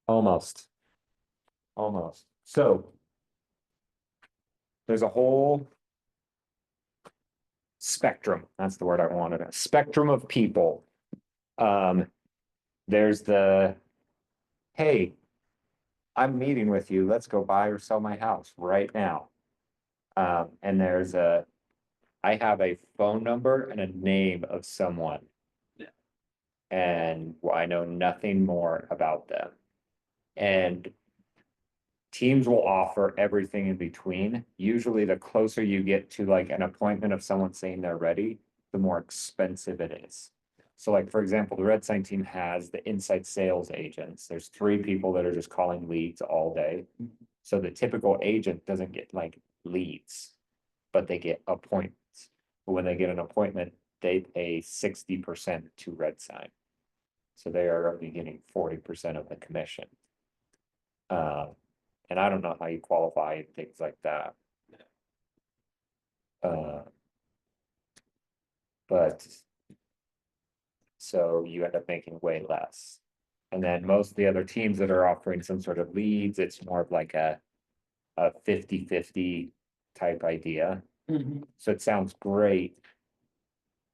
Almost. Almost. So. There's a whole. Spectrum, that's the word I wanted, a spectrum of people. There's the. Hey. I'm meeting with you, let's go buy or sell my house right now. And there's a. I have a phone number and a name of someone. Yeah. And I know nothing more about them. And teams will offer everything in between. Usually the closer you get to like an appointment of someone saying they're ready, the more expensive it is. So like, for example, the Red Sign team has the inside sales agents. There's 3 people that are just calling leads all day. So the typical agent doesn't get like leads, but they get appointments. But when they get an appointment, they pay 60% to Red Sign. So they are only getting 40% of the commission. And I don't know how you qualify and things like that. But. So you end up making way less. And then most of the other teams that are offering some sort of leads, it's more of like a 50-50 type idea. So it sounds great.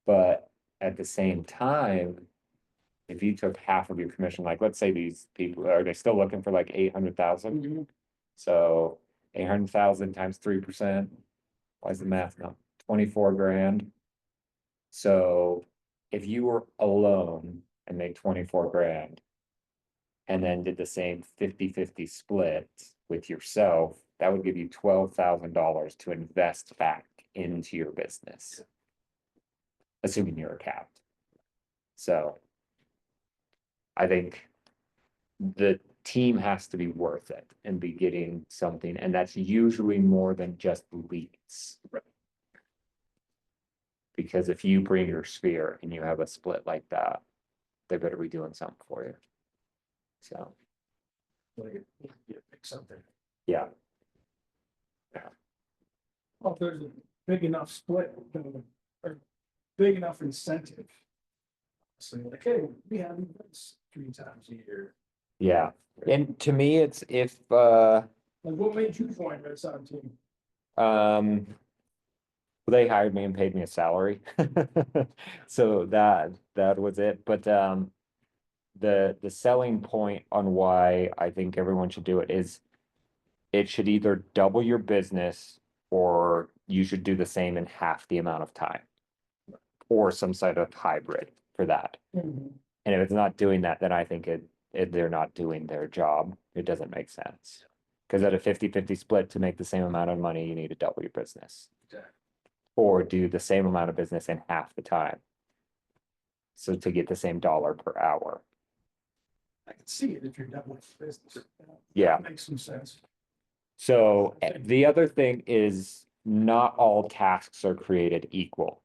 But at the same time, if you took half of your commission, like let's say these people, are they still looking for like 800,000? So 800,000 times 3%, why is the math not 24 grand? So if you were alone and made 24 grand. And then did the same 50-50 split with yourself, that would give you $12,000 to invest back into your business. Assuming you're a capped. So. I think. The team has to be worth it and be getting something, and that's usually more than just leads. Because if you bring your sphere and you have a split like that, they better be doing something for you. So, Pick something. yeah, Well, if there's a big enough split, or big enough incentive. So like, hey, we have events 3 times a year. yeah. And to me, it's if, Like, what made you join Red Sox team? they hired me and paid me a salary. So that was it, but, the selling point on why I think everyone should do it is. It should either double your business or you should do the same in half the amount of time. Or some sort of hybrid for that. And if it's not doing that, then I think they're not doing their job. It doesn't make sense. Because at a 50-50 split to make the same amount of money, you need to double your business. Exactly. Or do the same amount of business in half the time. So to get the same dollar per hour. I can see it if you're done with business. Yeah. That makes some sense. So the other thing is not all tasks are created equal.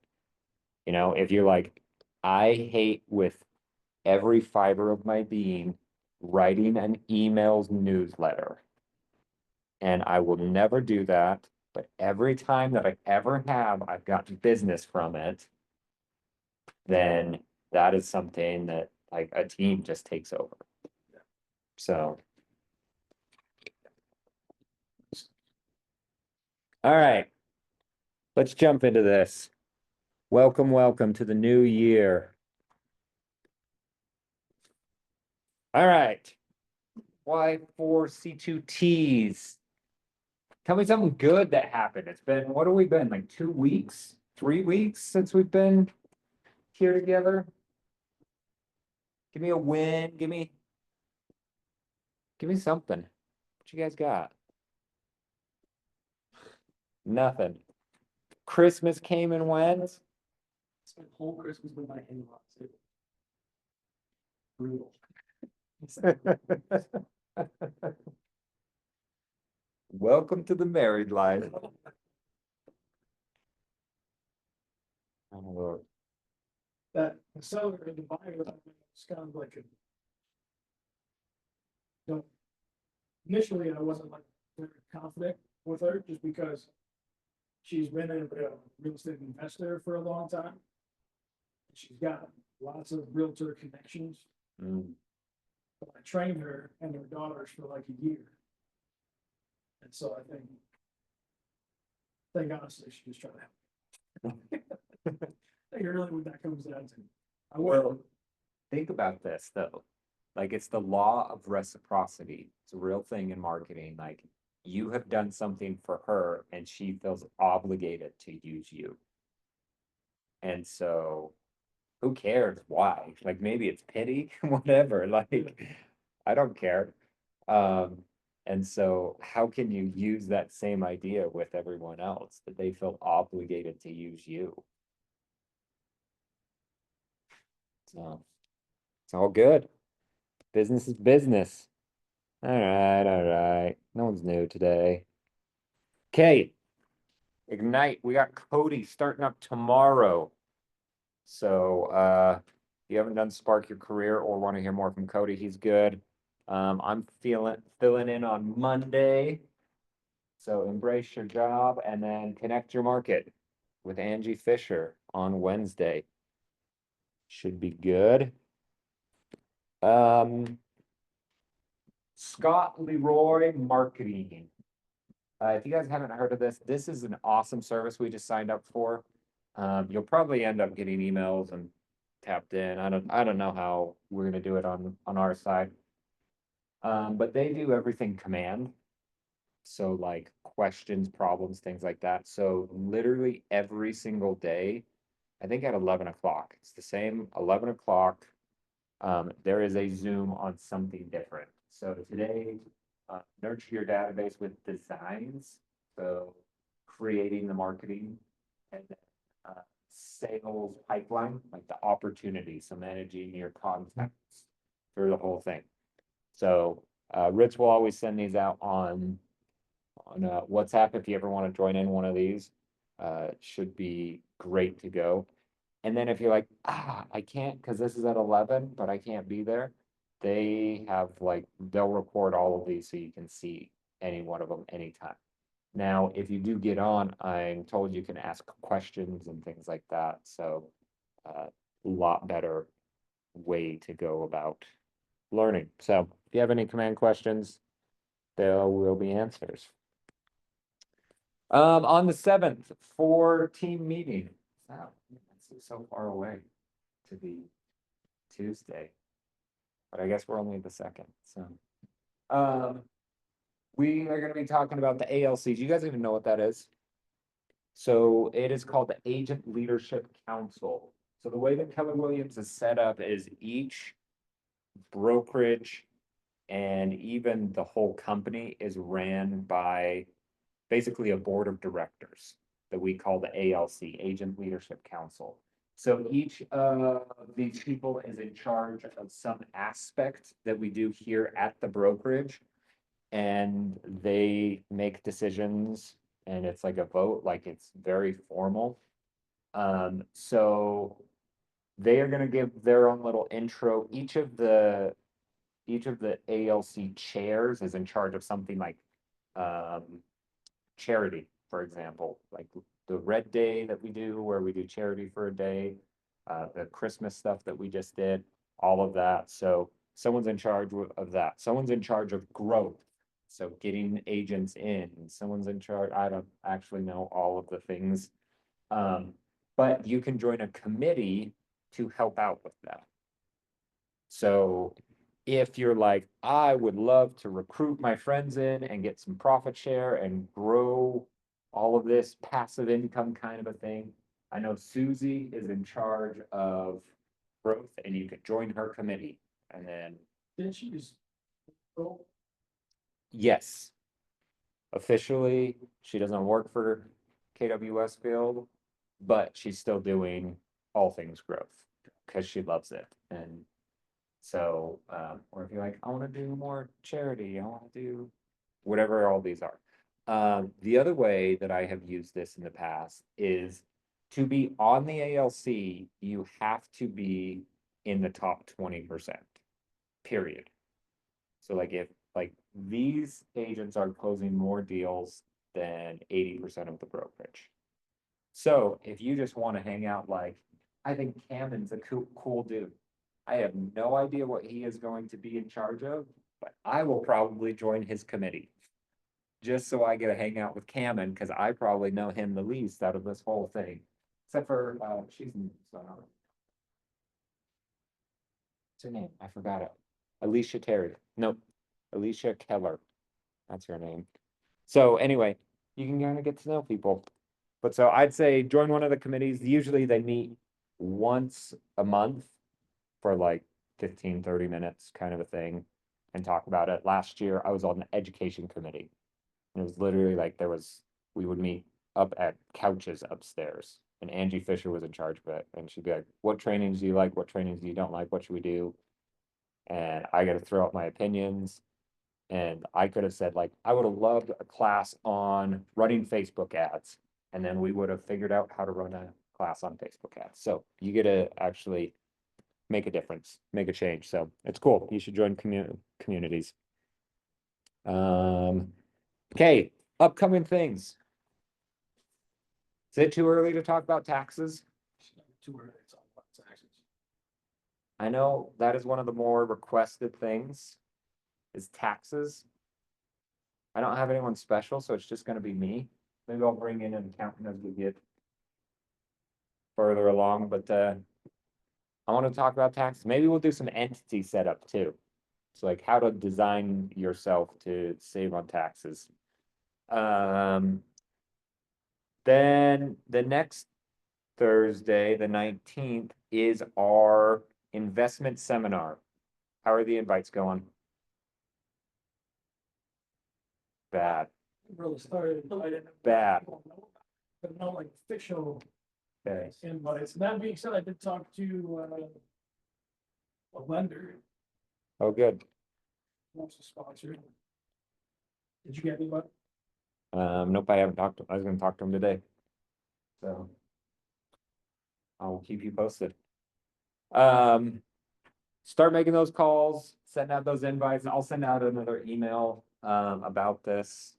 You know, if you're like, I hate with every fiber of my being writing an emails newsletter. And I will never do that, but every time that I ever have, I've gotten business from it. Then that is something that like a team just takes over. So. All right. Let's jump into this. Welcome to the new year. All right. Y4C2Ts. Tell me something good that happened. It's been, what have we been, like 2 weeks, 3 weeks since we've been here together? Give me a win, give me something. What you guys got? Nothing. Christmas came and went. Spent whole Christmas with my in-laws. It was brutal. Welcome to the married life. Oh, Lord. That the seller and the buyer, it's kind of like a. So initially, I wasn't like very confident with her just because she's been a real estate investor for a long time. She's got lots of realtor connections Mm. But I trained her and her daughters for like a year. And so I think honestly, she was trying to help. I think really what that comes down to. I Well, will, think about this though. Like it's the law of reciprocity. It's a real thing in marketing. Like you have done something for her and she feels obligated to use you. And so who cares why? Like maybe it's pity, whatever. Like I don't care. Um, and so how can you use that same idea with everyone else that they feel obligated to use you? So it's all good. Business is business. All right, all right. No one's new today. Okay, Ignite. We got Cody starting up tomorrow. So if you haven't done Spark Your Career or want to hear more from Cody, he's good. I'm filling in on Monday. So embrace your job and then connect your market with Angie Fisher on Wednesday. Should be good. Scott Leroy Marketing. If you guys haven't heard of this, this is an awesome service we just signed up for. You'll probably end up getting emails and tapped in. I don't know how we're gonna do it on our side. But they do everything command. So like questions, problems, things like that. So literally every single day, I think at 11 o'clock, it's the same 11 o'clock. There is a Zoom on something different. So today, nurture your database with designs. So creating the marketing and then sales pipeline, like the opportunity. So managing your contacts through the whole thing. So Rich will always send these out on WhatsApp if you ever want to join in one of these. Should be great to go. And then if you're like, I can't because this is at 11, but I can't be there, they have like, they'll record all of these so you can see any one of them anytime. Now, if you do get on, I'm told you can ask questions and things like that. So a lot better way to go about learning. So if you have any command questions, there will be answers. On the 7th for team meeting. Wow, that's so far away to be Tuesday. But I guess we're only the 2nd, so. We are gonna be talking about the ALCs. You guys even know what that is? So it is called the Agent Leadership Council. So the way that Keller Williams is set up is each brokerage and even the whole company is ran by basically a board of directors that we call the ALC, Agent Leadership Council. So each of these people is in charge of some aspect that we do here at the brokerage. And they make decisions and it's like a vote, like it's very formal. So they are gonna give their own little intro. Each of the ALC chairs is in charge of something like charity, for example, like the Red Day that we do, where we do charity for a day, the Christmas stuff that we just did, all of that. So someone's in charge of that. Someone's in charge of growth. So getting agents in, someone's in charge. I don't actually know all of the things. But you can join a committee to help out with that. So if you're like, I would love to recruit my friends in and get some profit share and grow all of this passive income kind of a thing. I know Susie is in charge of growth and you could join her committee and then. didn't she just, oh, Yes. Officially, she doesn't work for KW Westfield, but she's still doing all things growth because she loves it. And so, or if you're like, I want to do more charity, I want to do whatever all these are. The other way that I have used this in the past is to be on the ALC, you have to be in the top 20%, period. So like if like these agents are closing more deals than 80% of the brokerage. So if you just want to hang out, like, I think Cameron's a cool dude. I have no idea what he is going to be in charge of, but I will probably join his committee. Just so I get to hang out with Cameron, because I probably know him the least out of this whole thing. Except for, she's in, what's her name? I forgot it. Alicia Terry. Nope. Alicia Keller. That's her name. So anyway, you can kind of get to know people. But so I'd say join one of the committees. Usually they meet once a month for like 15, 30 minutes kind of a thing and talk about it. Last year I was on the education committee. And it was literally like we would meet up at couches upstairs. And Angie Fisher was in charge of it. And she'd be like, what trainings do you like? What trainings do you don't like? What should we do? And I got to throw out my opinions. And I could have said, like, I would have loved a class on running Facebook ads. And then we would have figured out how to run a class on Facebook ads. So you get to actually make a difference, make a change. So it's cool. You should join communities. Okay, upcoming things. Is it too early to talk about taxes? Too early to talk about taxes. I know that is one of the more requested things is taxes. I don't have anyone special, so it's just gonna be me. Maybe I'll bring in an accountant as we get further along, but I want to talk about taxes. Maybe we'll do some entity setup too. So like how to design yourself to save on taxes. Then the next Thursday, the 19th, is our investment seminar. How are the invites going? Bad. Really started. I didn't. Bad. But no like official Okay. invites. And that being said, I did talk to a lender Oh, good. who wants to sponsor. Did you get anybody? Nope, I haven't talked to, I was gonna talk to him today. So. I'll keep you posted. Start making those calls, send out those invites. I'll send out another email, about this,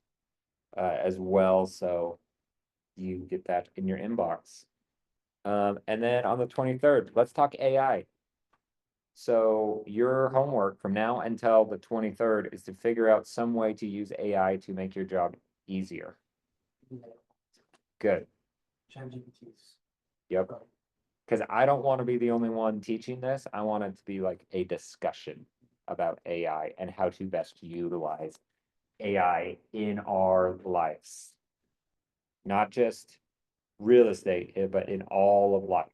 as well, so you get that in your inbox. And then on the 23rd, let's talk AI. So your homework from now until the 23rd is to figure out some way to use AI to make your job easier. Good. ChatGPT's. Yep. Because I don't want to be the only one teaching this. I want it to be like a discussion about AI and how to best utilize AI in our lives. Not just real estate, but in all of life.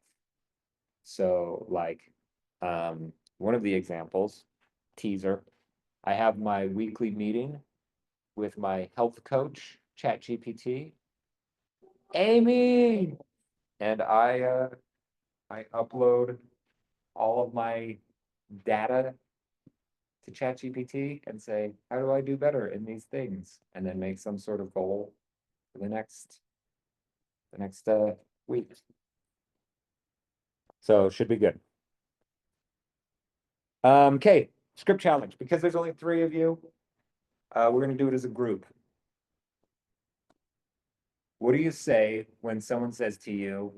So like, one of the examples, teaser, I have my weekly meeting with my health coach, ChatGPT, Amy, and I upload all of my data to ChatGPT and say, how do I do better in these things? And then make some sort of goal for the next week. So should be good. Okay, script challenge. Because there's only 3 of you, we're gonna do it as a group. What do you say when someone says to you,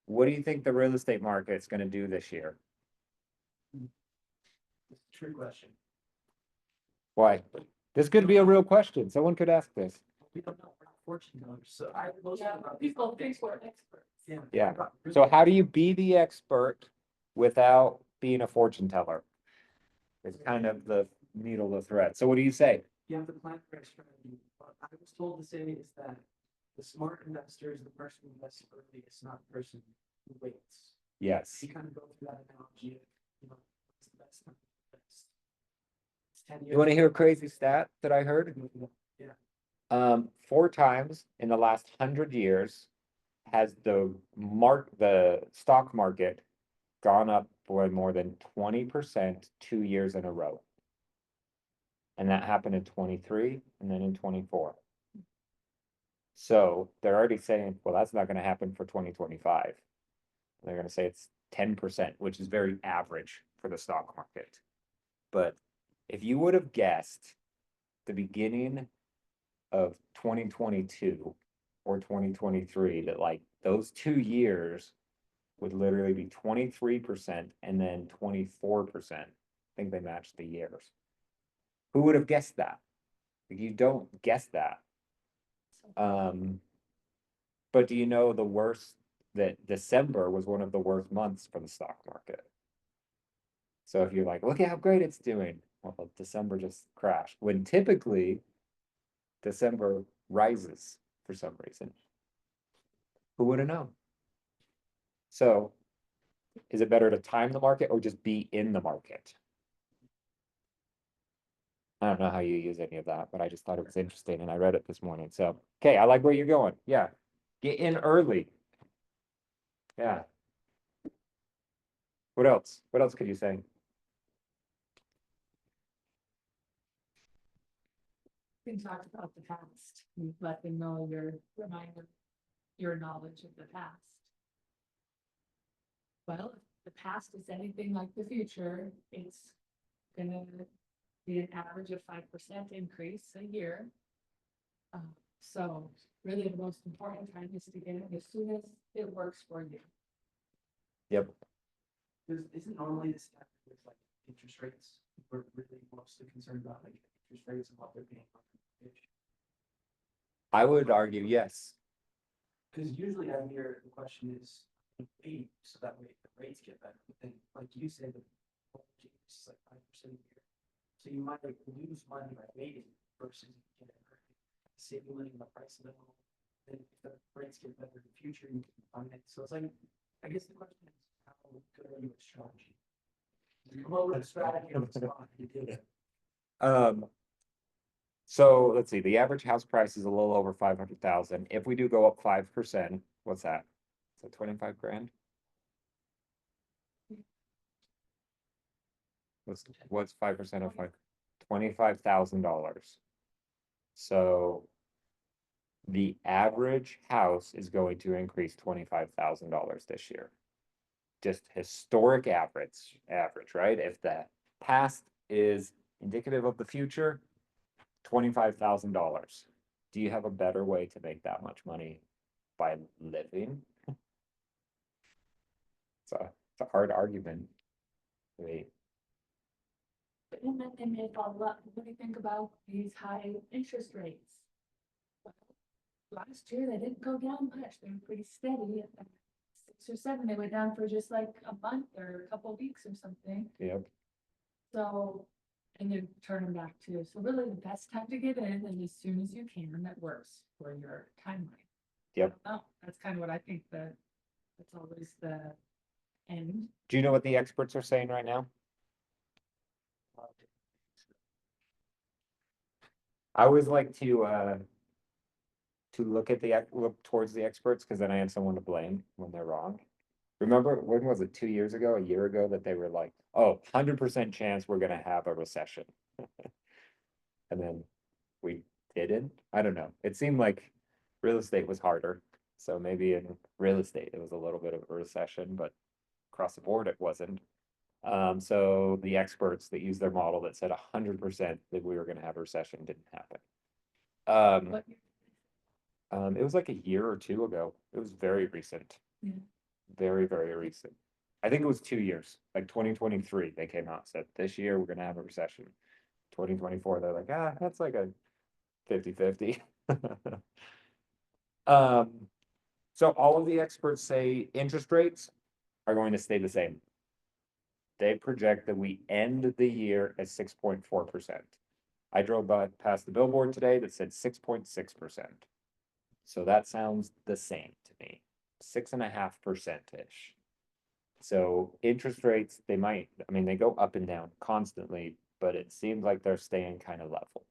what do you think the real estate market's gonna do this year? True question. Why? This could be a real question. Someone could ask this. We don't know. We're not fortune tellers, so I. People think we're experts. Yeah. So how do you be the expert without being a fortune teller? It's kind of the needle of the thread. So what do you say? You have to plan for a strategy. What I was told to say is that the smart investor is the person who invests early, it's not the person who waits. Yes. You kind of go through that analogy of, what's the best time to invest? It's 10 years. You want to hear a crazy stat that I heard? Yeah. 4 times in the last 100 years has the stock market gone up by more than 20% 2 years in a row. And that happened in 23 and then in 24. So they're already saying, well, that's not going to happen for 2025. They're going to say it's 10%, which is very average for the stock market. But if you would have guessed the beginning of 2022 or 2023 that like those 2 years would literally be 23% and then 24%. I think they matched the years. Who would have guessed that? Like, you don't guess that. But do you know the worst, that December was one of the worst months for the stock market? So if you're like, look at how great it's doing, well, December just crashed, when typically December rises for some reason. Who would have known? So is it better to time the market or just be in the market? I don't know how you use any of that, but I just thought it was interesting and I read it this morning. So, okay, I like where you're going. Yeah. Get in early. Yeah. What else? What else could you say? We talked about the past, you let them know remind them your knowledge of the past. Well, if the past is anything like the future, it's gonna be an average of 5% increase a year. So really the most important time is to get it as soon as it works for you. Yep. Isn't normally this happen with like interest rates? We're really mostly concerned about like interest rates and what they're paying on the mortgage. I would argue yes. Because usually I hear the question is wait, so that way the rates get better. But then, like you said, the mortgage is like 5% a year. So you might like lose money by waiting versus get it saving money on the price of the home. Then if the rates get better in the future, you can fund it. So it's like, I guess the question is, how good are you at strategy? You come up with a strategy on the spot, you do it. So let's see, the average house price is a little over 500,000. If we do go up 5%, what's that? Is that 25 grand? What's 5% of like $25,000? So the average house is going to increase $25,000 this year. Just historic average, right? If the past is indicative of the future, $25,000. Do you have a better way to make that much money by living? It's a hard argument. Wait. And then they may follow up, what do you think about these high interest rates? Well, last year, they didn't go down much, they were pretty steady at 6 or 7, they went down for just like a month or a couple of weeks or something. Yep. So, and then turn them back too, so really the best time to get in and as soon as you can, that works for your timeline. Yep. Oh, that's kind of what I think that's always the end. Do you know what the experts are saying right now? I always like to look at look towards the experts, because then I have someone to blame when they're wrong. Remember, when was it, 2 years ago, a year ago, that they were like, oh, 100% chance we're gonna have a recession. And then we didn't. I don't know. It seemed like real estate was harder. So maybe in real estate, it was a little bit of a recession, but across the board, it wasn't. So the experts that used their model that said 100% that we were gonna have a recession didn't happen. What It was like a year or two ago. It was very recent. Yeah. Very, very recent. I think it was 2 years, like 2023, they came out, and said, this year we're gonna have a recession. 2024, they're like, that's like a 50-50. So all of the experts say interest rates are going to stay the same. They project that we end the year at 6.4%. I drove past the billboard today that said 6.6%. So that sounds the same to me, 6.5%-ish. So interest rates, they might, I mean, they go up and down constantly, but it seems like they're staying kind of level.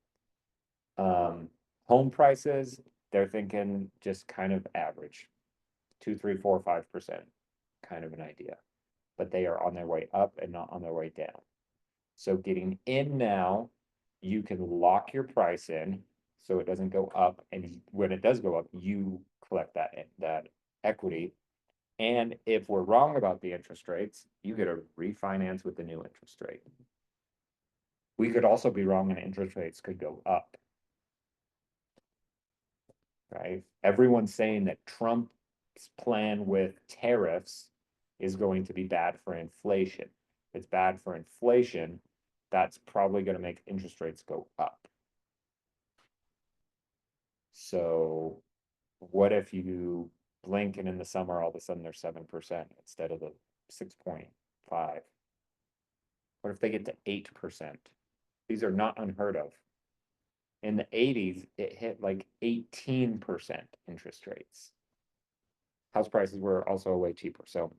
Home prices, they're thinking just kind of average, 2, 3, 4, 5%, kind of an idea. But they are on their way up and not on their way down. So getting in now, you can lock your price in so it doesn't go up, and when it does go up, you collect that equity. And if we're wrong about the interest rates, you get a refinance with the new interest rate. We could also be wrong and interest rates could go up. Right? Everyone's saying that Trump's plan with tariffs is going to be bad for inflation. If it's bad for inflation, that's probably gonna make interest rates go up. So what if you blink and in the summer, all of a sudden they're 7% instead of the 6.5? What if they get to 8%? These are not unheard of. In the 80s, it hit like 18% interest rates. House prices were also way cheaper, so.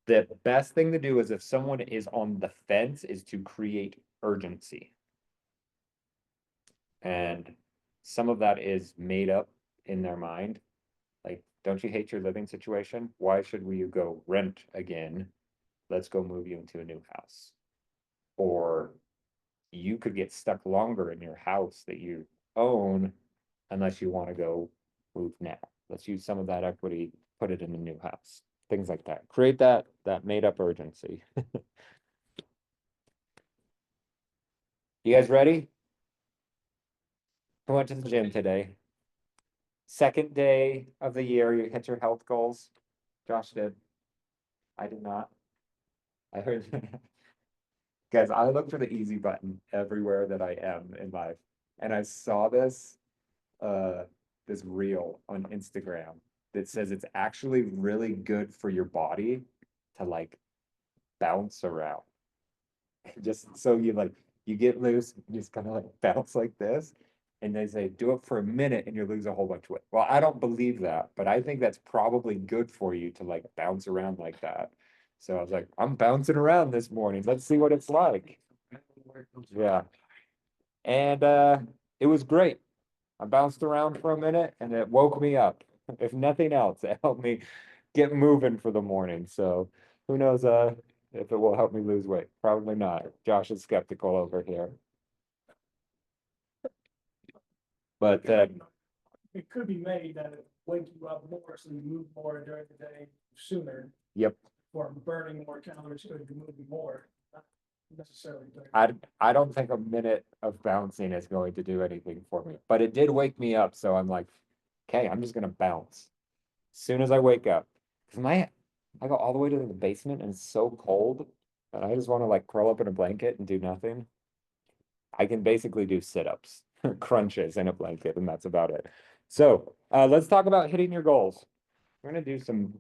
The best thing to do is if someone is on the fence is to create urgency. And some of that is made up in their mind. Like, don't you hate your living situation? Why should we go rent again? Let's go move you into a new house. Or you could get stuck longer in your house that you own unless you want to go move now. Let's use some of that equity, put it in a new house, things like that. Create that made up urgency. You guys ready? Who went to the gym today? Second day of the year, you hit your health goals. Josh did. I did not. I heard. Guys, I look for the easy button everywhere that I am in life. And I saw this this reel on Instagram that says it's actually really good for your body to like bounce around. Just so you get loose, you just kind of like bounce like this. And they say, do it for a minute and you lose a whole bunch of weight. Well, I don't believe that, but I think that's probably good for you to like bounce around like that. So I was like, I'm bouncing around this morning. Let's see what it's like. Yeah. And it was great. I bounced around for a minute and it woke me up. If nothing else, it helped me get moving for the morning. So who knows if it will help me lose weight. Probably not. Josh is skeptical over here. But It could be made that it wake you up more, so you move more during the day sooner, yep, or burning more calories, so you move more. Not necessarily. I don't think a minute of bouncing is going to do anything for me, but it did wake me up. So I'm like, okay, I'm just gonna bounce as soon as I wake up. Cause I go all the way to the basement and it's so cold, and I just want to like curl up in a blanket and do nothing. I can basically do sit-ups, crunches in a blanket, and that's about it. So let's talk about hitting your goals. We're gonna do some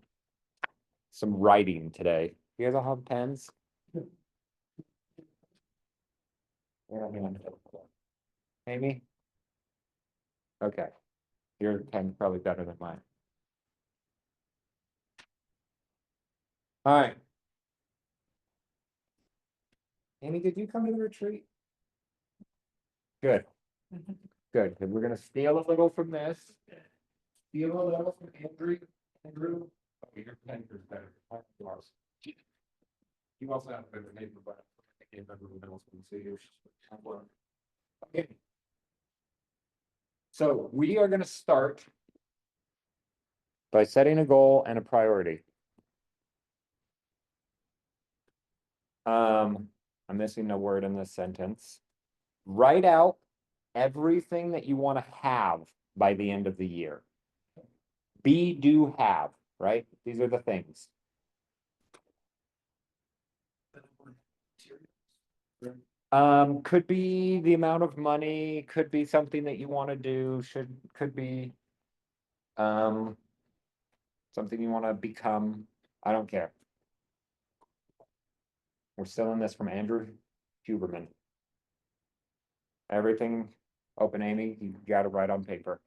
writing today. You guys all have pens? Amy? Okay. Your pen's probably better than mine. All right. Amy, did you come to the retreat? Good. Good. And we're gonna steal a little from this. Steal a little from Andrew. Andrew. Okay, your pen is better. Yours. You also have a better neighbor, but I can't remember the middle school, so yours. Okay. So we are gonna start by setting a goal and a priority. I'm missing a word in this sentence. Write out everything that you want to have by the end of the year. Be, do, have, right? These are the things. Could be the amount of money, could be something that you want to do, could be something you want to become. I don't care. We're stealing this from Andrew Huberman. Everything, open Amy, you got to write on paper.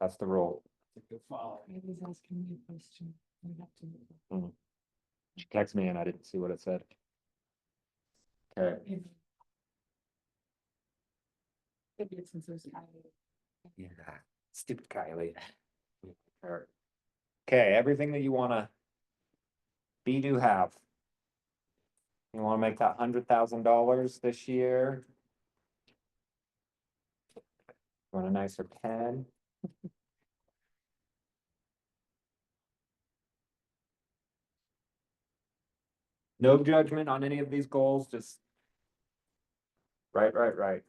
That's the rule. Maybe he's asking me a question. We have to. She texted me and I didn't see what it said. Okay. Maybe it's since there's Kylie. Yeah, stupid Kylie. Okay, everything that you wanna be, do, have. You wanna make that $100,000 this year? Want a nicer pen? No judgment on any of these goals, just. Right.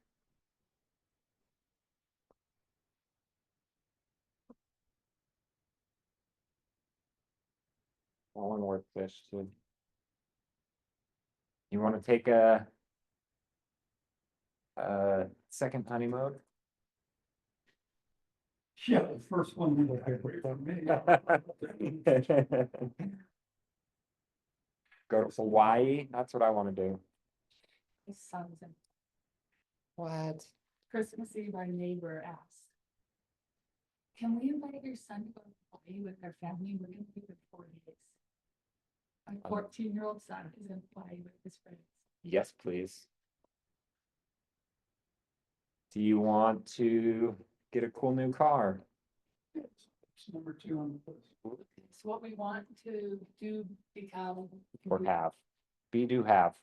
All in work fish too. You wanna take a second honey mode? Yeah, the first one was away from me. Go to Hawaii, that's what I wanna do. His son's in What? Christmas Eve, our neighbor asked. Can we invite your son to go to Hawaii with our family? We're gonna be there 4 days. My 14-year-old son is in Hawaii with his friends. Yes, please. Do you want to get a cool new car? It's number 2 on the list. It's what we want to do, become. Or have? Be, do, have.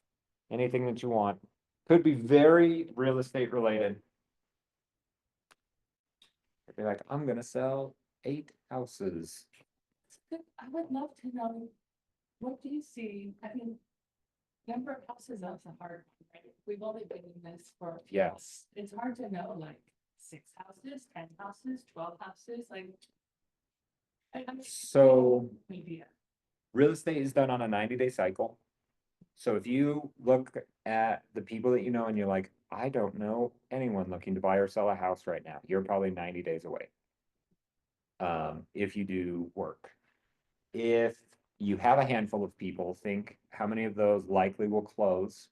Anything that you want. Could be very real estate related. Could be like, I'm gonna sell 8 houses. I would love to know, what do you see? I mean, number of houses, that's a hard one, right? We've only been in this for a few Yes. months. It's hard to know, like, 6 houses, 10 houses, 12 houses, like. I'm So idea. real estate is done on a 90-day cycle. So if you look at the people that you know and you're like, I don't know anyone looking to buy or sell a house right now, you're probably 90 days away. If you do work. If you have a handful of people, think how many of those likely will close.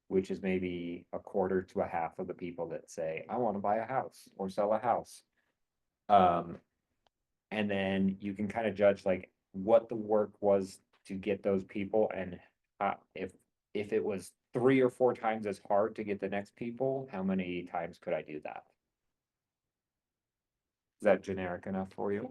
Which is maybe a quarter to a half of the people that say, I want to buy a house or sell a house. And then you can kind of judge like what the work was to get those people and if it was 3 or 4 times as hard to get the next people, how many times could I do that? Is that generic enough for you?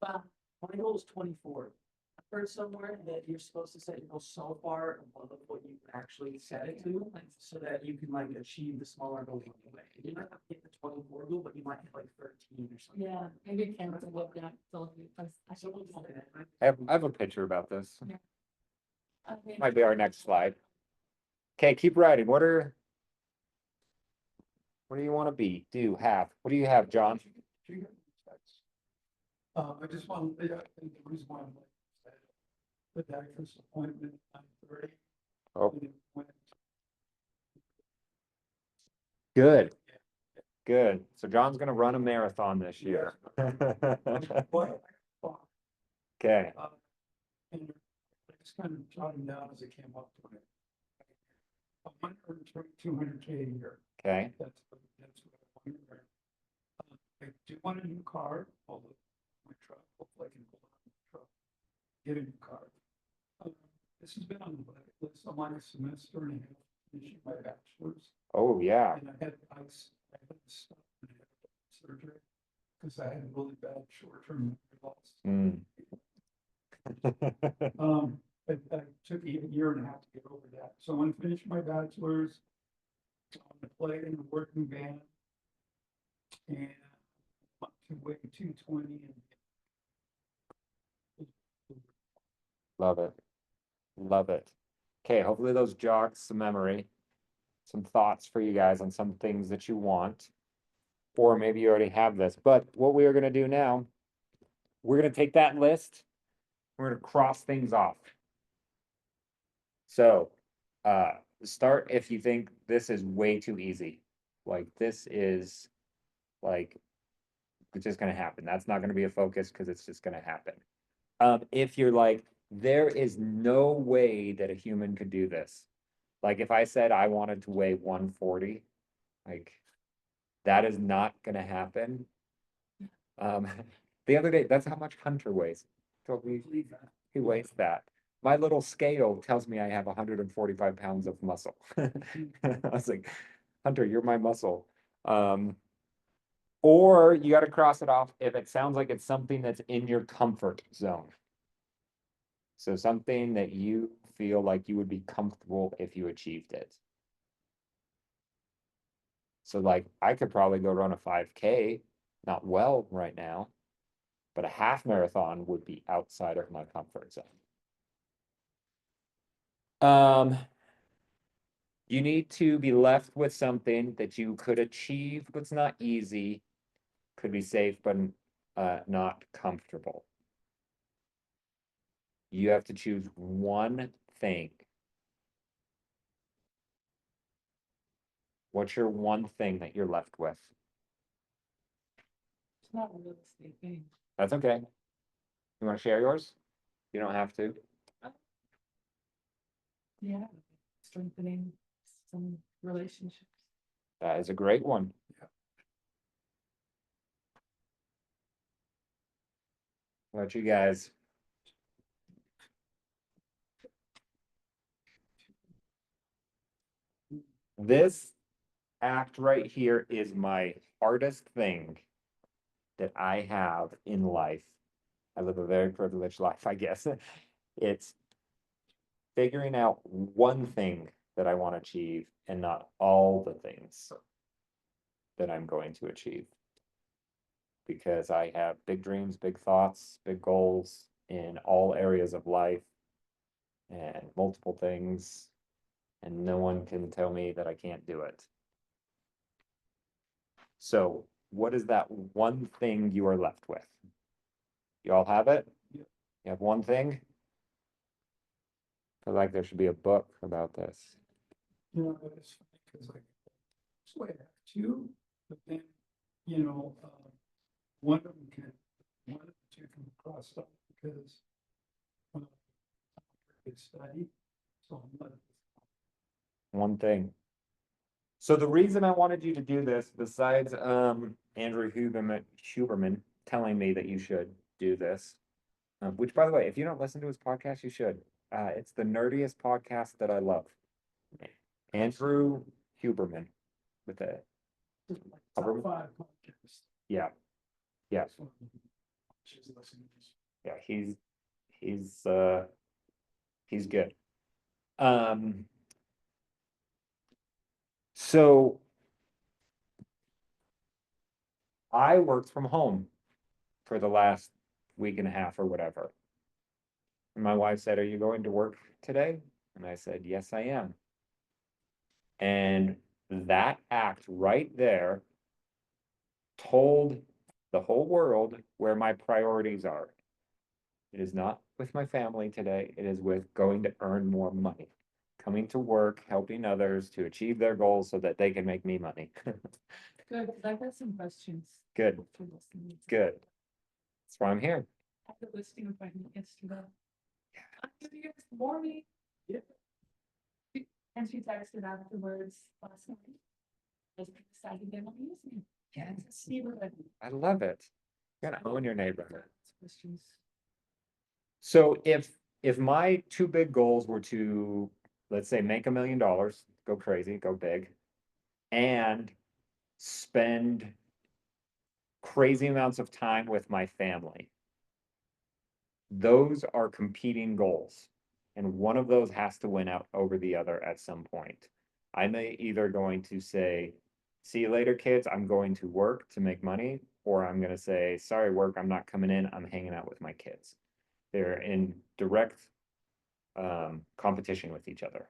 Wow, My goal is 24. I've heard somewhere that you're supposed to set your goal so far above what you actually set it to, like, so that you can like achieve the smaller goal anyway. You might not hit the 24 goal, but you might hit like 13 or something. yeah, maybe Ken can look that, so I So should we'll look look at at it. it. I have a picture about this. I mean, Might be our next slide. Okay, keep writing. What do you want to be, do, have? What do you have, John? I just want, I think the reason why I'm like, the doctor's appointment at 9:30. Oh, and it went- good. Good. So John's gonna run a marathon this year. What? Okay, And I just kind of jotted down as it came up to it. 200K a year. okay, That's what I want. I do want a new car, although my truck, hopefully I can pull out my truck. Get a new car. This has been on the bucket list. I'm on a semester and a half finishing my bachelor's. oh, yeah, And I had to stop and have surgery because I had really bad short-term memory loss. mm. I took a year and a half to get over that. So when I finished my bachelor's, I played in a working band. And up to weigh 220 and Love it. Love it. Okay, hopefully those jogs some memory. Some thoughts for you guys on some things that you want. Or maybe you already have this, but what we are gonna do now, we're gonna take that list, we're gonna cross things off. So, start if you think this is way too easy. Like this is like it's just gonna happen. That's not gonna be a focus because it's just gonna happen. If you're like, there is no way that a human could do this. Like if I said I wanted to weigh 140, like that is not gonna happen. The other day, that's how much Hunter weighs. Told me Believe that. he weighs that. My little scale tells me I have 145 pounds of muscle. I was like, Hunter, you're my muscle. Or you got to cross it off if it sounds like it's something that's in your comfort zone. So something that you feel like you would be comfortable if you achieved it. So like I could probably go run a 5K, not well right now, but a half marathon would be outside of my comfort zone. You need to be left with something that you could achieve, but it's not easy. Could be safe, but not comfortable. You have to choose one thing. What's your one thing that you're left with? It's not a real estate thing. That's okay. You want to share yours? You don't have to. Yeah, strengthening some relationships. That is a great one. What about you guys? This act right here is my hardest thing that I have in life. I live a very privileged life, I guess. It's figuring out one thing that I want to achieve and not all the things that I'm going to achieve. Because I have big dreams, big thoughts, big goals in all areas of life and multiple things, and no one can tell me that I can't do it. So, what is that one thing you are left with? You all have it? Yeah. You have one thing? I feel like there should be a book about this. You know, it's funny, because like, so I have two, but then, you know, one of them one of the two can cross up because. It's study, so I'm not. One thing. So the reason I wanted you to do this, besides Andrew Huberman telling me that you should do this, which by the way, if you don't listen to his podcast, you should. It's the nerdiest podcast that I love. Andrew Huberman with a Top Huberman? 5 podcasts. Yeah, yeah, So, she's listening to this. yeah. He's good. So I worked from home for the last week and a half or whatever. And my wife said, "Are you going to work today?" And I said, "Yes, I am." And that act right there told the whole world where my priorities are. It is not with my family today. It is with going to earn more money, coming to work, helping others to achieve their goals so that they can make me money. Good, because I've got some questions. Good, for listening. good. That's why I'm here. I had a listing appointment yesterday. I'm here this morning. Yeah. And she texted afterwards last night. I was decided they want to use me. Yes. See what I do. I love it. You gotta own your neighborhood. Questions. So if my two big goals were to, let's say, make $1 million, go crazy, go big, and spend crazy amounts of time with my family, those are competing goals. And one of those has to win out over the other at some point. I'm either going to say, "See you later, kids, I'm going to work to make money," or I'm gonna say, "Sorry, work, I'm not coming in, I'm hanging out with my kids." They're in direct competition with each other.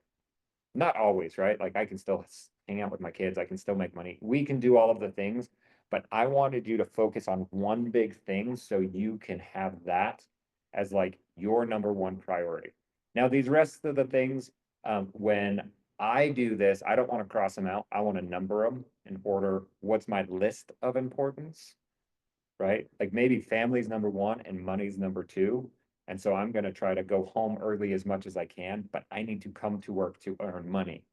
Not always, right? Like I can still hang out with my kids, I can still make money. We can do all of the things, but I wanted you to focus on one big thing so you can have that as like your number one priority. Now, these rest of the things, when I do this, I don't want to cross them out. I want to number them in order. What's my list of importance? Right? Like maybe family's number one and money's number two. And so I'm gonna try to go home early as much as I can, but I need to come to work to earn money.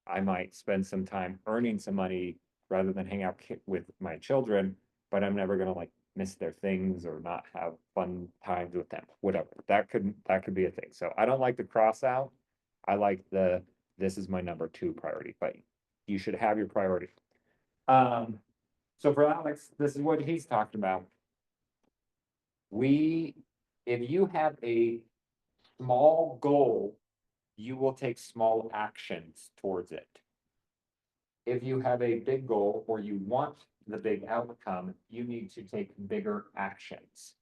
I might spend some time earning some money rather than hang out with my children, but I'm never gonna like miss their things or not have fun times with them, whatever. That could be a thing. So I don't like the cross out. I like this is my number two priority, but you should have your priority. So for Alex, this is what he's talked about. If you have a small goal, you will take small actions towards it. If you have a big goal or you want the big outcome, you need to take bigger actions.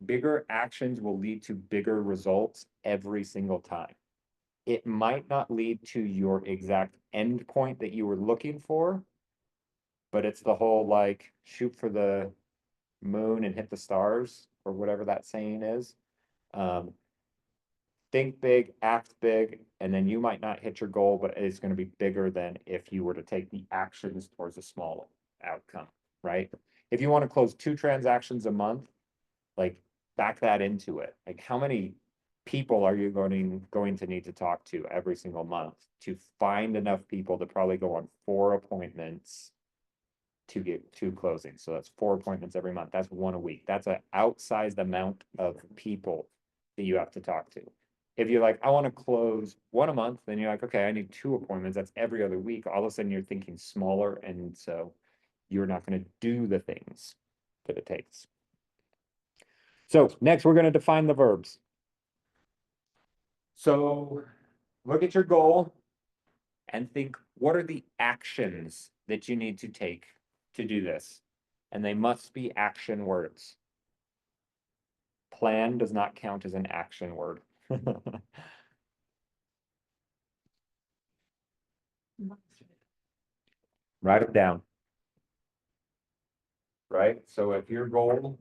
Bigger actions will lead to bigger results every single time. It might not lead to your exact end point that you were looking for, but it's the whole like shoot for the moon and hit the stars, or whatever that saying is. Think big, act big, and then you might not hit your goal, but it's gonna be bigger than if you were to take the actions towards a small outcome, right? If you wanna close 2 transactions a month, like, back that into it. Like, how many people are you going to need to talk to every single month to find enough people to probably go on 4 appointments to get 2 closings? So that's 4 appointments every month. That's 1 a week. That's an outsized amount of people that you have to talk to. If you're like, I want to close 1 a month, then you're like, okay, I need 2 appointments. That's every other week. All of a sudden you're thinking smaller, and so you're not going to do the things that it takes. So next, we're going to define the verbs. So look at your goal and think, what are the actions that you need to take to do this? And they must be action words. Plan does not count as an action word. Write it down. Right? So if your goal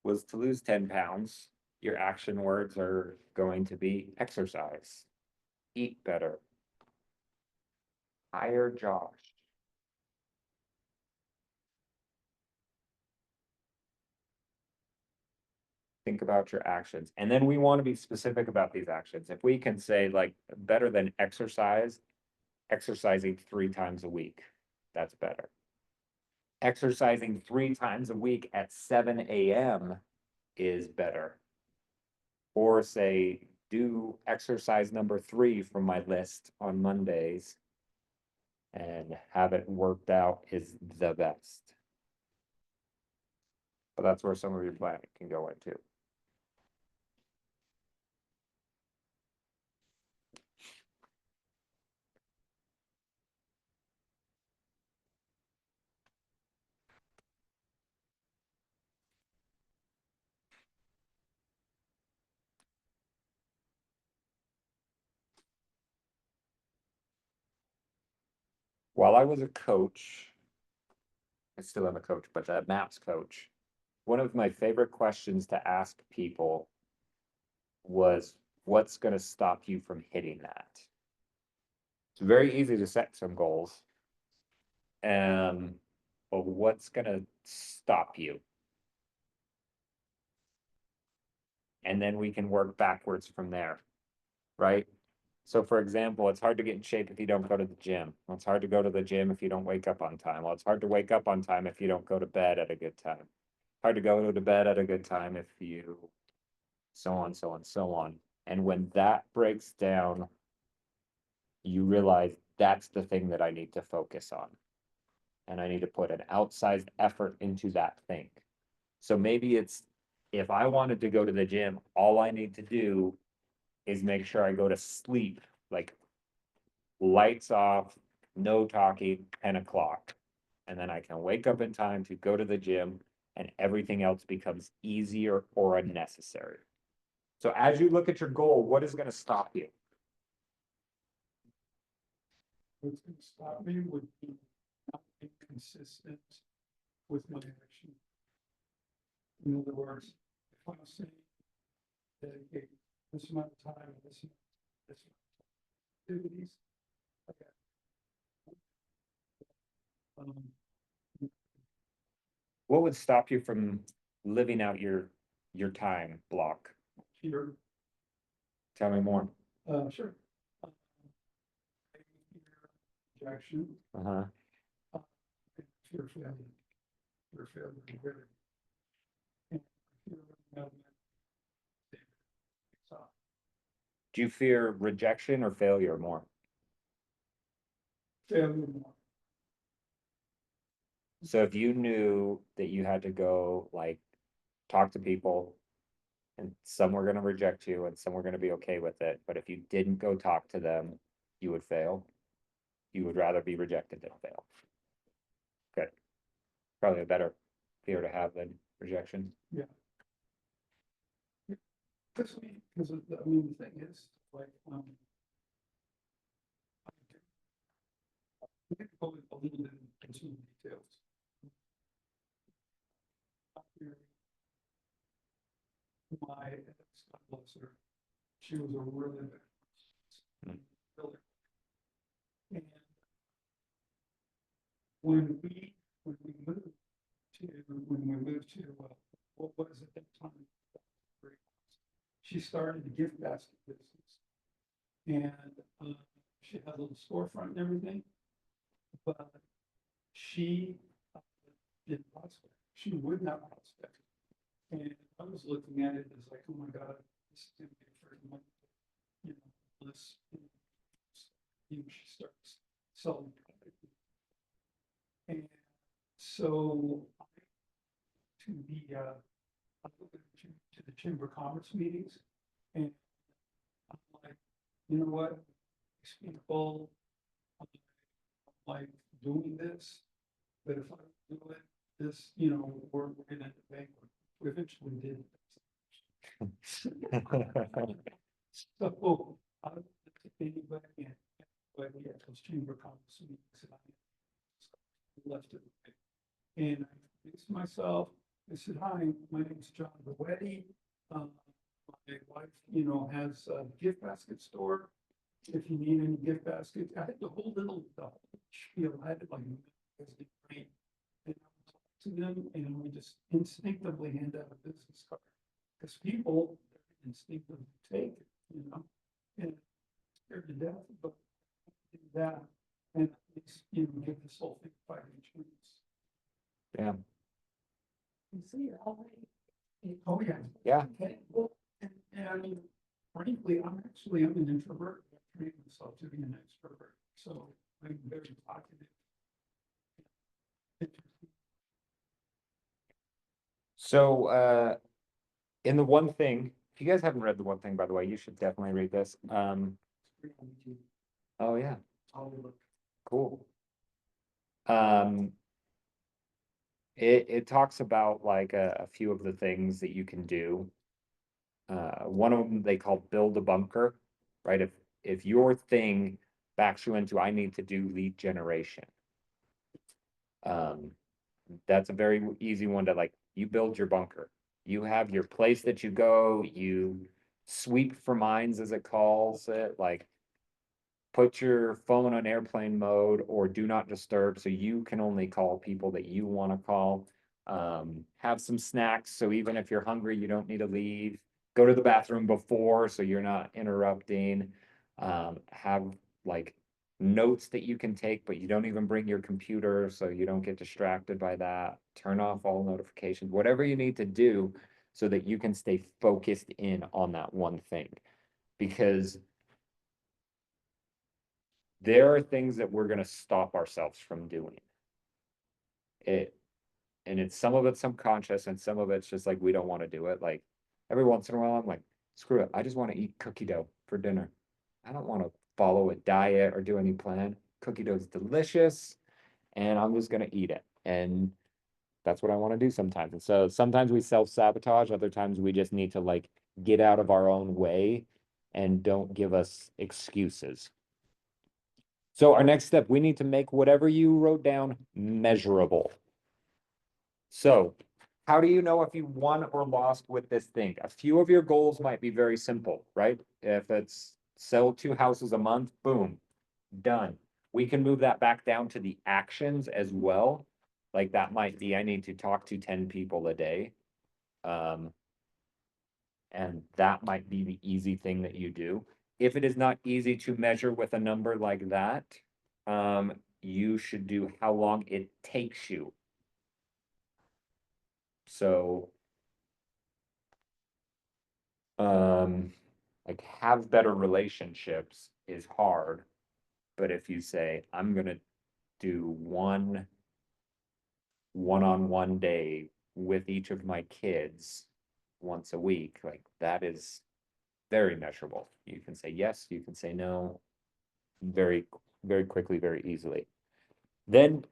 was to lose 10 pounds, your action words are going to be exercise, eat better, hire Josh. Think about your actions. And then we want to be specific about these actions. If we can say, like, better than exercise, exercising 3 times a week, that's better. Exercising 3 times a week at 7 a.m. is better. Or say, do exercise number 3 from my list on Mondays and have it worked out is the best. But that's where some of your planning can go into. While I was a coach, I still am a coach, but a MAPS coach, one of my favorite questions to ask people was, what's going to stop you from hitting that? It's very easy to set some goals. But what's going to stop you? And then we can work backwards from there, right? So for example, it's hard to get in shape if you don't go to the gym. Well, it's hard to go to the gym if you don't wake up on time. Well, it's hard to wake up on time if you don't go to bed at a good time. Hard to go to bed at a good time if you so on, so on, so on. And when that breaks down, you realize that's the thing that I need to focus on. And I need to put an outsized effort into that thing. So maybe it's, if I wanted to go to the gym, all I need to do is make sure I go to sleep, like lights off, no talking, 10 o'clock. And then I can wake up in time to go to the gym, and everything else becomes easier or unnecessary. So as you look at your goal, what is going to stop you? What's gonna stop me would be not being consistent with my action. In other words, if I'm saying dedicate this amount of time, and this amount of activities. Okay. What would stop you from living out your time block? Here, Tell me more. sure. Rejection, Uh-huh. fear of failure. Fear of failure, very. And fear of abandonment. So, Do you fear rejection or failure more? failure more. So if you knew that you had to go, like, talk to people, and some were gonna reject you and some were gonna be okay with it, but if you didn't go talk to them, you would fail. You would rather be rejected than fail. Good. Probably a better fear to have than rejection. Because I mean, the thing is, like, I get fully into the details. my ex, God bless her, she was a really bad person. Really. And when we moved to, what was at that time? She started the gift basket business. And, she had a little storefront and everything. But she didn't prospect. She would not prospect. And I was looking at it as like, oh my God, this is gonna be for money. You know, let's, she starts selling product. And so to the, I went to the Chamber of Commerce meetings, and I'm like, you know what? These people, like doing this, but if I don't do it, this, we're gonna end up bankrupt. We eventually did. So, I don't think anybody, but we had those Chamber of Commerce meetings, and I left it. And I introduced myself. I said, hi, my name is John Boetti. My wife, has a gift basket store. If you need any gift baskets, I had the whole spiel. I had it like, and I talked to them, and we just instinctively hand out a business card. Because people instinctively take it, and scared to death, but do that, and at least, give this whole thing fighting chance. Yeah, You see, you're already. Oh, yeah. yeah, Okay, well, and I mean, frankly, I'm an introvert. I train myself to be an extrovert, so I'm very talkative. so, in the one thing, if you guys haven't read the one thing, by the way, you should definitely read this. Oh yeah, cool. It talks about like a few of the things that you can do. One of them they call build a bunker, right? If your thing backs you into, I need to do lead generation. That's a very easy one to like, you build your bunker. You have your place that you go, you sweep for mines as it calls it, like put your phone on airplane mode or do not disturb so you can only call people that you want to call. Have some snacks so even if you're hungry, you don't need to leave. Go to the bathroom before so you're not interrupting. Have like notes that you can take, but you don't even bring your computer so you don't get distracted by that. Turn off all notifications, whatever you need to do so that you can stay focused in on that one thing. Because there are things that we're gonna stop ourselves from doing. And it's some of it's subconscious and some of it's just like we don't want to do it. Like every once in a while, I'm like, screw it, I just want to eat cookie dough for dinner. I don't want to follow a diet or do any plan. Cookie dough is delicious, and I'm just gonna eat it. And that's what I want to do sometimes. And so sometimes we self-sabotage, other times we just need to like get out of our own way and don't give us excuses. So our next step, we need to make whatever you wrote down measurable. So how do you know if you won or lost with this thing? A few of your goals might be very simple, right? If it's sell 2 houses a month, boom, done. We can move that back down to the actions as well. Like that might be, I need to talk to 10 people a day. And that might be the easy thing that you do. If it is not easy to measure with a number like that, you should do how long it takes you. So, like have better relationships is hard, but if you say, I'm gonna do one-on-one day with each of my kids once a week, like that is very measurable. You can say yes, you can say no, very, very quickly, very easily. Then,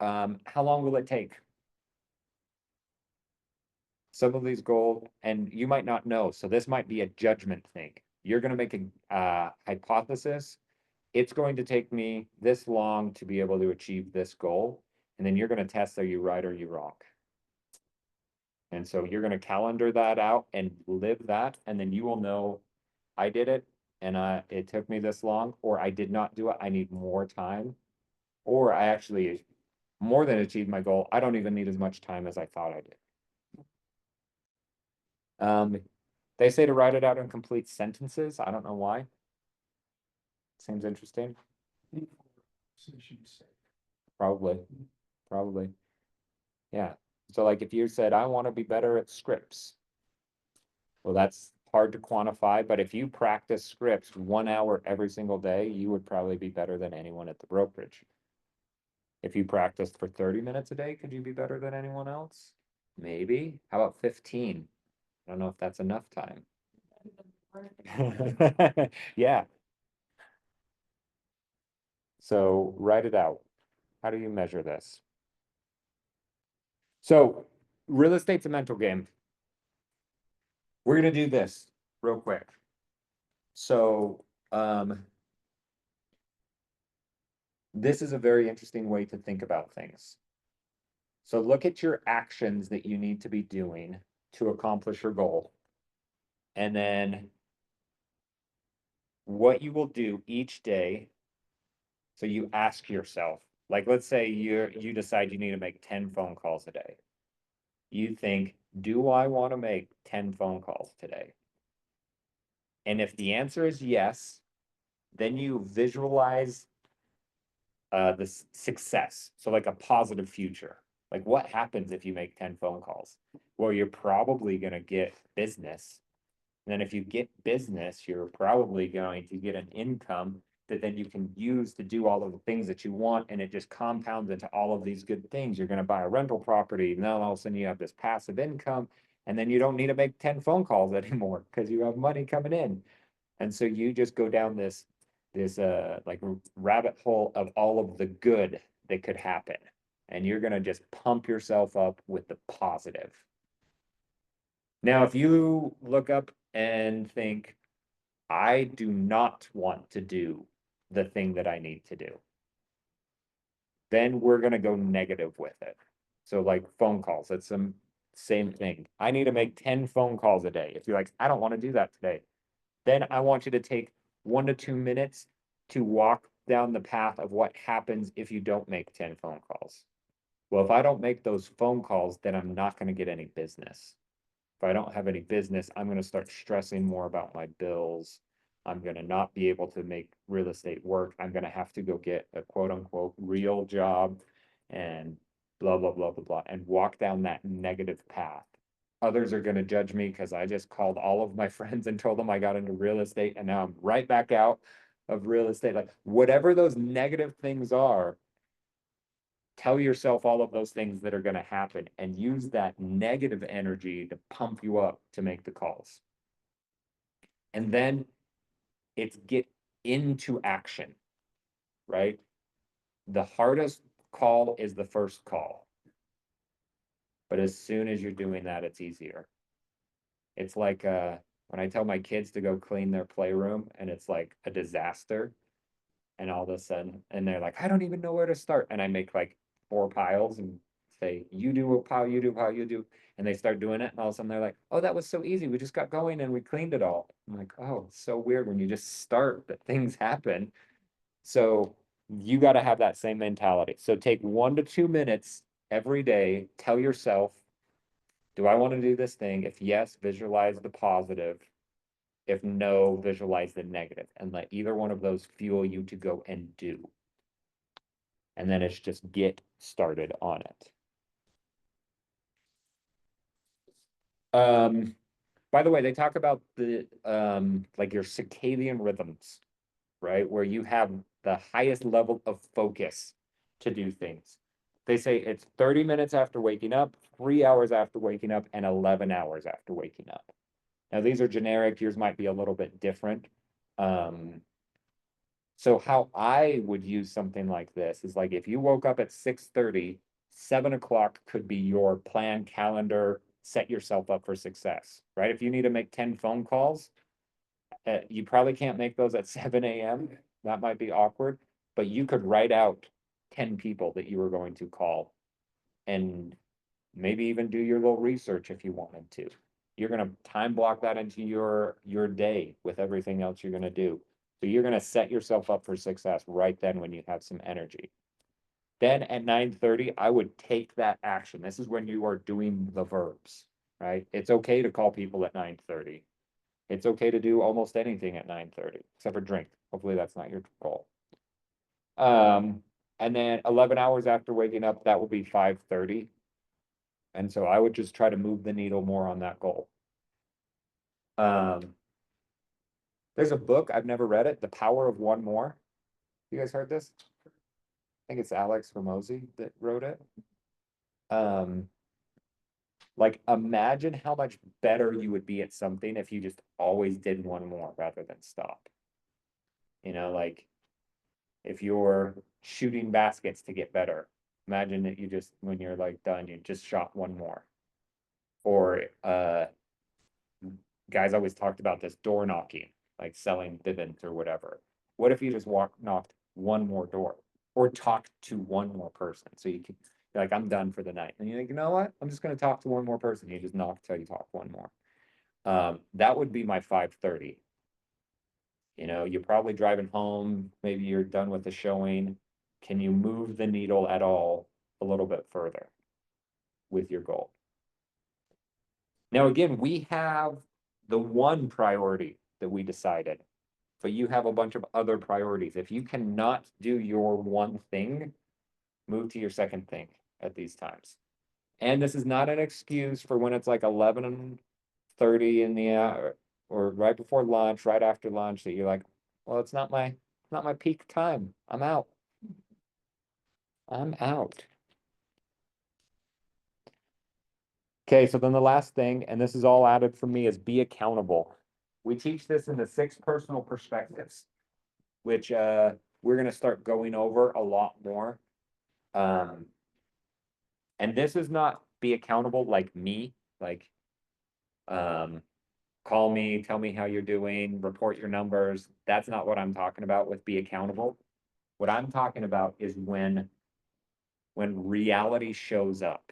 how long will it take? Some of these goals, and you might not know, so this might be a judgment thing. You're gonna make a hypothesis. It's going to take me this long to be able to achieve this goal, and then you're gonna test, are you right or you wrong? And so you're gonna calendar that out and live that, and then you will know, I did it and it took me this long, or I did not do it, I need more time. Or I actually more than achieved my goal, I don't even need as much time as I thought I did. They say to write it out in complete sentences, I don't know why. Seems interesting, I think for decision's sake. probably, probably. Yeah, so like if you said, I wanna be better at scripts. Well, that's hard to quantify, but if you practice scripts 1 hour every single day, you would probably be better than anyone at the brokerage. If you practiced for 30 minutes a day, could you be better than anyone else? Maybe. How about 15? I don't know if that's enough time. Yeah. So write it out. How do you measure this? So real estate's a mental game. We're gonna do this real quick. So, this is a very interesting way to think about things. So look at your actions that you need to be doing to accomplish your goal. And then what you will do each day. So you ask yourself, like, let's say you decide you need to make 10 phone calls a day. You think, do I want to make 10 phone calls today? And if the answer is yes, then you visualize the success. So like a positive future. Like what happens if you make 10 phone calls? Well, you're probably going to get business. And then if you get business, you're probably going to get an income that then you can use to do all of the things that you want. And it just compounds into all of these good things. You're going to buy a rental property. Now all of a sudden you have this passive income. And then you don't need to make 10 phone calls anymore because you have money coming in. And so you just go down this like rabbit hole of all of the good that could happen. And you're gonna just pump yourself up with the positive. Now, if you look up and think, I do not want to do the thing that I need to do, then we're gonna go negative with it. So like phone calls, it's some same thing. I need to make 10 phone calls a day. If you're like, I don't want to do that today, then I want you to take 1 to 2 minutes to walk down the path of what happens if you don't make 10 phone calls. Well, if I don't make those phone calls, then I'm not going to get any business. If I don't have any business, I'm going to start stressing more about my bills. I'm going to not be able to make real estate work. I'm going to have to go get a quote unquote real job and blah, blah, blah, blah, blah, and walk down that negative path. Others are going to judge me because I just called all of my friends and told them I got into real estate and now I'm right back out of real estate. Like whatever those negative things are, tell yourself all of those things that are going to happen and use that negative energy to pump you up to make the calls. And then it's get into action, right? The hardest call is the first call. But as soon as you're doing that, it's easier. It's like when I tell my kids to go clean their playroom and it's like a disaster. And all of a sudden, and they're like, I don't even know where to start. And I make like 4 piles and say, you do a pile, you do a pile, you do. And they start doing it. And all of a sudden they're like, oh, that was so easy. We just got going and we cleaned it all. I'm like, oh, it's so weird when you just start that things happen. So you got to have that same mentality. So take 1 to 2 minutes every day, tell yourself, do I want to do this thing? If yes, visualize the positive. If no, visualize the negative and let either one of those fuel you to go and do. And then it's just get started on it. By the way, they talk about the like your circadian rhythms, right? Where you have the highest level of focus to do things. They say it's 30 minutes after waking up, 3 hours after waking up, and 11 hours after waking up. Now, these are generic, yours might be a little bit different. So how I would use something like this is like if you woke up at 6:30, 7 o'clock could be your plan calendar, set yourself up for success, right? If you need to make 10 phone calls, you probably can't make those at 7 a.m. That might be awkward, but you could write out 10 people that you were going to call and maybe even do your little research if you wanted to. You're gonna time block that into your day with everything else you're gonna do. So you're gonna set yourself up for success right then when you have some energy. Then at 9:30, I would take that action. This is when you are doing the verbs, right? It's okay to call people at 9:30. It's okay to do almost anything at 9:30, except for drink. Hopefully that's not your goal. And then 11 hours after waking up, that will be 5:30. And so I would just try to move the needle more on that goal. There's a book, I've never read it, The Power of One More. You guys heard this? I think it's Alex Hormozy that wrote it. Like imagine how much better you would be at something if you just always did one more rather than stop. You know, like if you're shooting baskets to get better, imagine that you just, when you're like done, you just shot one more. Or guys always talked about this door knocking, like selling Vivint or whatever. What if you just knocked one more door or talked to one more person? So you can, you're like, I'm done for the night. And you're like, you know what? I'm just going to talk to one more person. You just knock till you talk one more. That would be my 5:30. You know, you're probably driving home. Maybe you're done with the showing. Can you move the needle at all a little bit further with your goal? Now, again, we have the one priority that we decided, but you have a bunch of other priorities. If you cannot do your one thing, move to your second thing at these times. And this is not an excuse for when it's like 11:30 in the hour or right before lunch, right after lunch, that you're like, well, it's not my peak time. I'm out. I'm out. Okay, so then the last thing, and this is all added for me, is be accountable. We teach this in the 6 personal perspectives, which we're going to start going over a lot more. And this is not be accountable like me, like call me, tell me how you're doing, report your numbers. That's not what I'm talking about with be accountable. What I'm talking about is when reality shows up.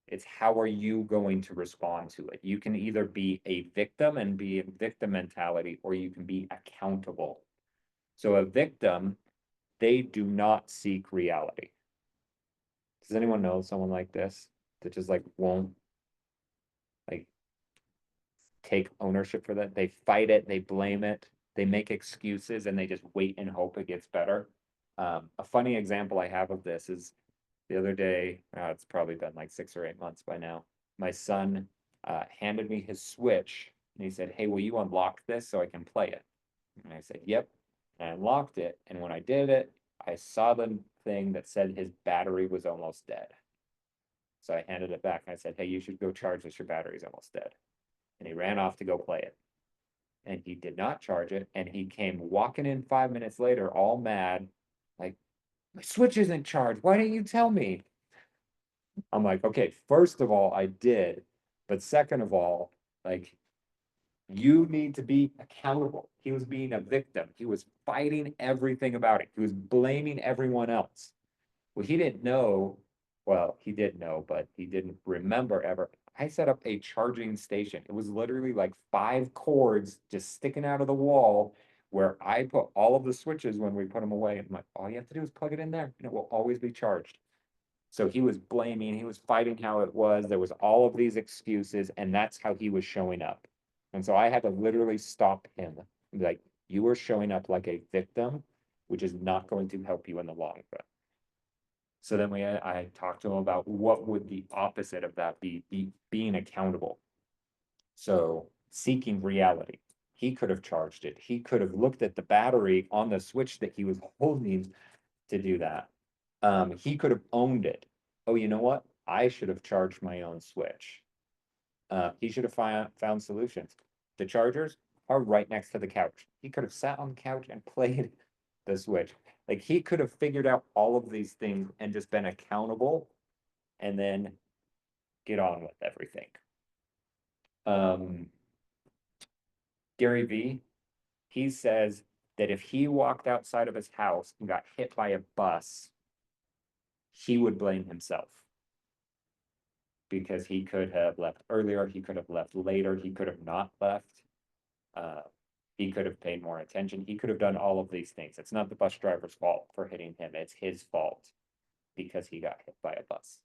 It's how are you going to respond to it? You can either be a victim and be in victim mentality, or you can be accountable. So a victim, they do not seek reality. Does anyone know someone like this that just like won't like take ownership for that? They fight it, they blame it, they make excuses, and they just wait and hope it gets better. A funny example I have of this is the other day, it's probably been like 6 or 8 months by now. My son handed me his Switch and he said, hey, will you unlock this so I can play it? And I said, yep. And I unlocked it. And when I did it, I saw the thing that said his battery was almost dead. So I handed it back and I said, hey, you should go charge this. Your battery's almost dead. And he ran off to go play it. And he did not charge it. And he came walking in 5 minutes later, all mad, like, my Switch isn't charged. Why didn't you tell me? I'm like, okay, first of all, I did. But second of all, like, you need to be accountable. He was being a victim. He was fighting everything about it. He was blaming everyone else. Well, he didn't know. Well, he did know, but he didn't remember ever. I set up a charging station. It was literally like 5 cords just sticking out of the wall where I put all of the switches when we put them away. And I'm like, all you have to do is plug it in there and it will always be charged. So he was blaming, he was fighting how it was. There was all of these excuses, and that's how he was showing up. And so I had to literally stop him. Like, you are showing up like a victim, which is not going to help you in the long run. So then I talked to him about what would the opposite of that be being accountable. So seeking reality. He could have charged it. He could have looked at the battery on the Switch that he was holding to do that. He could have owned it. Oh, you know what? I should have charged my own Switch. He should have found solutions. The chargers are right next to the couch. He could have sat on the couch and played the Switch. Like, he could have figured out all of these things and just been accountable and then get on with everything. Gary Vee, he says that if he walked outside of his house and got hit by a bus, he would blame himself. Because he could have left earlier, he could have left later, he could have not left. He could have paid more attention, he could have done all of these things. It's not the bus driver's fault for hitting him, it's his fault. Because he got hit by a bus.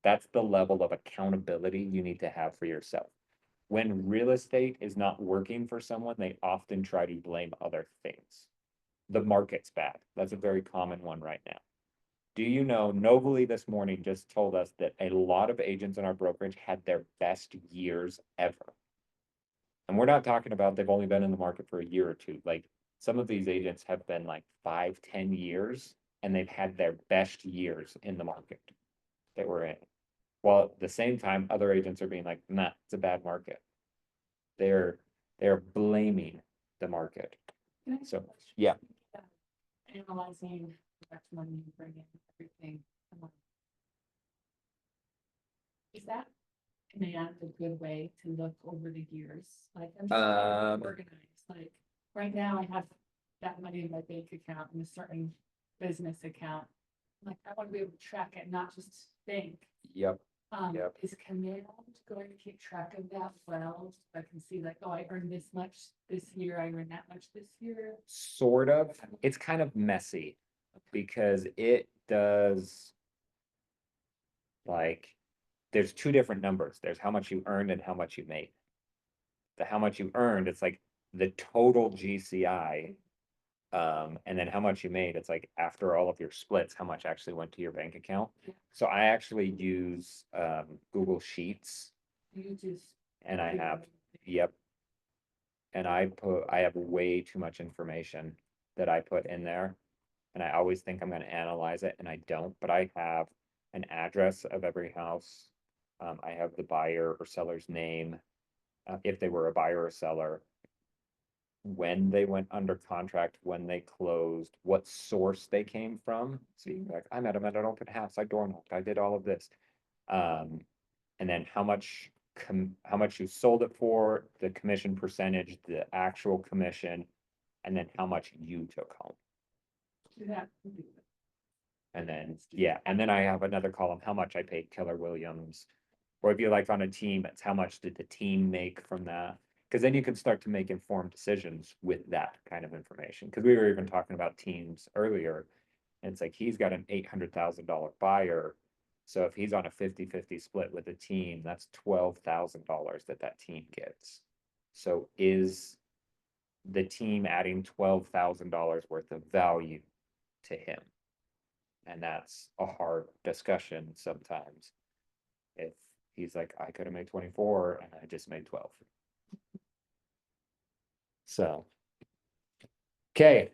That's the level of accountability you need to have for yourself. When real estate is not working for someone, they often try to blame other things. The market's bad. That's a very common one right now. Do you know, Novely this morning just told us that a lot of agents in our brokerage had their best years ever. And we're not talking about they've only been in the market for a year or two. Like some of these agents have been like 5-10 years and they've had their best years in the market that we're in. While at the same time, other agents are being like, nah, it's a bad market. They're blaming the market. Can I ask a So, question? yeah. Analyzing how much money you bring in, everything. Is that command a good way to look over the years? Like, I'm just trying to organize, like, right now I have that money in my bank account in a certain business account. Like, I want to be able to track it, not just think. Yep. Yep. Is command going to keep track of that well? So I can see like, oh, I earned this much this year, I earned that much this year. Sort of. It's kind of messy because it does like there's two different numbers. There's how much you earned and how much you made. The how much you earned, it's like the total GCI. And then how much you made, it's like after all of your splits, how much actually went to your bank account. Yeah. So I actually use Google Sheets You just. and I have, yep. And I have way too much information that I put in there. And I always think I'm gonna analyze it and I don't, but I have an address of every house. I have the buyer or seller's name, if they were a buyer or seller. When they went under contract, when they closed, what source they came from. So you can be like, I met them at an open house, I door knocked, I did all of this. And then how much you sold it for, the commission percentage, the actual commission, and then how much you took home. Yeah. And then, yeah, and then I have another column, how much I paid Keller Williams. Or if you like on a team, it's how much did the team make from that? Because then you can start to make informed decisions with that kind of information. Because we were even talking about teams earlier. And it's like he's got an $800,000 buyer. So if he's on a 50-50 split with a team, that's $12,000 that team gets. So is the team adding $12,000 worth of value to him? And that's a hard discussion sometimes. If he's like, I could have made 24 and I just made 12. So, okay.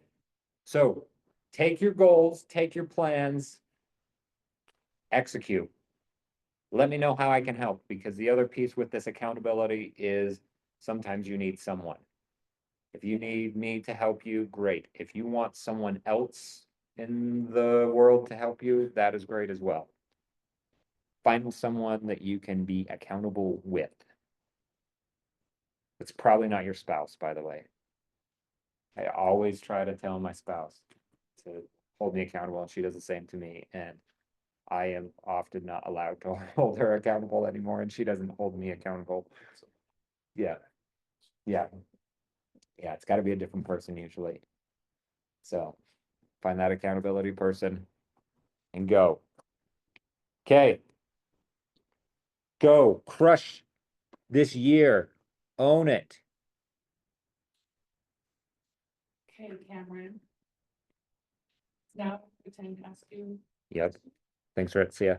So take your goals, take your plans, execute. Let me know how I can help, because the other piece with this accountability is sometimes you need someone. If you need me to help you, great. If you want someone else in the world to help you, that is great as well. Find someone that you can be accountable with. It's probably not your spouse, by the way. I always try to tell my spouse to hold me accountable, and she does the same to me. And I am often not allowed to hold her accountable anymore, and she doesn't hold me accountable. Yeah. Yeah. Yeah, it's gotta be a different person usually. So find that accountability person and go. Okay. Go crush this year. Own it. Okay, Cameron. Now, pretend to ask you. Yep. Thanks, Rit. See ya.